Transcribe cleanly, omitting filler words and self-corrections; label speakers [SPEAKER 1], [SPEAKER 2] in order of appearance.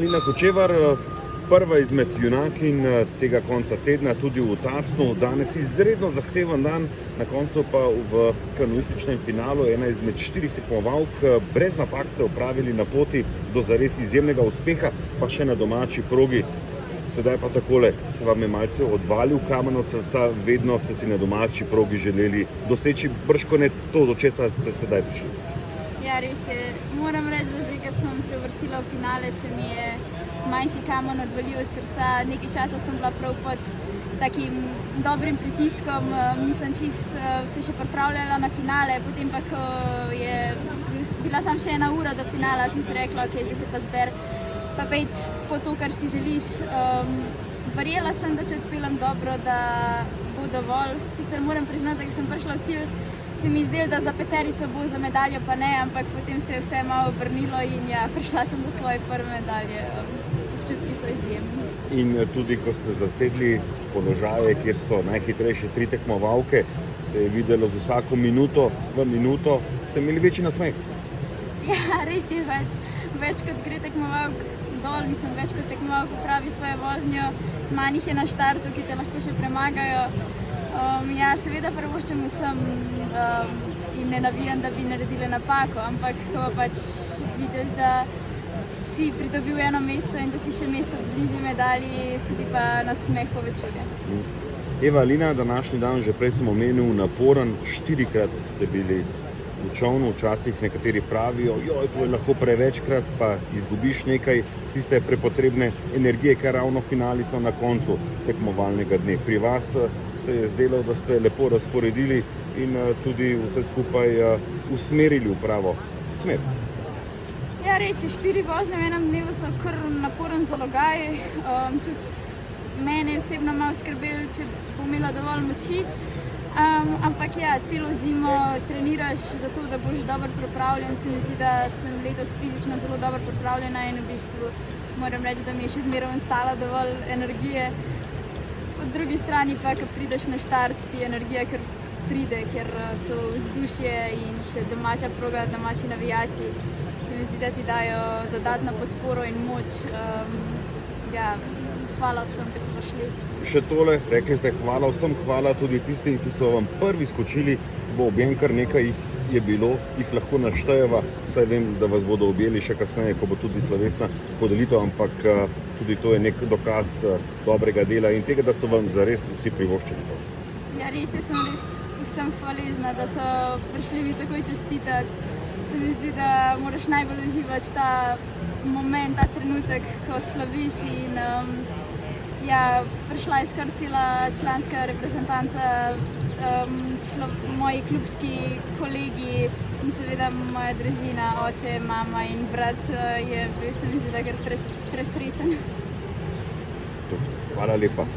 [SPEAKER 1] Lina Kočevar, prva izmed junakinj tega konca tedna, tudi v Tacnu. Danes izredno zahteven dan, na koncu pa v kanuističnem finalu ena izmed 4 tekmovalk. Brez napak ste opravili na poti do zares izjemnega uspeha, pa še na domači progi. Sedaj pa takole, se vam je malce odvalil kamen od srca, vedno ste si na domači progi želeli doseči bržkone to, do česa ste sedaj prišli.
[SPEAKER 2] Ja, res je. Moram reči, da že, ko sem se uvrstila v finale, se mi je manjši kamen odvalil od srca. Nekaj časa sem bila prav pod takim dobrim pritiskom, nisem čist se še pripravljala na finale, potem pa, ko je bila tam še 1 ura do finala, sem si rekla, ok, zdaj se pa zber, pa pejt po to, kar si želiš. Verjela sem, da če odpeljem dobro, da bo dovolj. Sicer moram priznati, da ko sem prišla v cilj, se mi zdelo, da za peterico bo, za medaljo pa ne, ampak potem se je vse malo obrnilo in ja, prišla sem do svoje prve medalje. Občutki so izjemni.
[SPEAKER 1] In tudi, ko ste zasedli položaje, kjer so najhitrejše 3 tekmovalke, se je videlo z vsako minuto v minuto, ste imeli večji nasmeh.
[SPEAKER 2] Ja, res je več kot gre tekmovalk dol, mislim, več kot tekmovalk pravi svojo vožnjo, manj jih je na štartu, ki te lahko še premagajo. Ja, seveda prvoščem vsem in ne navijam, da bi naredile napako, ampak ko pač vidiš, da si pridobil 1 mesto in da si še mesto bližje medalji, se ti pa nasmeh povečuje.
[SPEAKER 1] Eva, Lina, današnji dan, že prej sem omenil, naporen, 4-krat ste bili v čovnu, včasih nekateri pravijo, joj, to je lahko prevečkrat, pa izgubiš nekaj tiste prepotrebne energije, kar ravno finali so na koncu tekmovalnega dne. Pri vas se je zdelo, da ste lepo razporedili in tudi vse skupaj usmerili v pravo smer.
[SPEAKER 2] Ja, res je, 4 vožnje v enem dnevu so kar naporen zalogaj. Tudi mene osebno malo skrbelo, če bom imela dovolj moči. Ampak ja, celo zimo treniraš za to, da boš dobro pripravljen. Se mi zdi, da sem letos fizično zelo dobro pripravljena in v bistvu moram reči, da mi je še zmeraj ostala dovolj energije. Po drugi strani pa, ko prideš na štart, ti energija kar pride, ker to vzdušje in še domača proga, domači navijači, se mi zdi, da ti dajo dodatno podporo in moč. Ja, hvala vsem, ki so prišli.
[SPEAKER 1] Še tole, rekli ste hvala vsem, hvala tudi tistim, ki so vam prvi skočili v objem, kar nekaj jih je bilo, jih lahko naštejeva, saj vem, da vas bodo objeli še kasneje, ko bo tudi slovesna podelitev, ampak tudi to je nek dokaz dobrega dela in tega, da so vam zares vsi privoščili to.
[SPEAKER 2] Ja, res je, sem res vsem hvaležna, da so prišli mi takoj čestitati. Se mi zdi, da moraš najbolj uživati ta moment, ta trenutek, ko slaviš in ja, prišla je skoraj cela članska reprezentanca, moji klubski kolegi in seveda moja družina, oče, mama in brat je bil, se mi zdi, da kar presrečen.
[SPEAKER 1] Hvala lepa.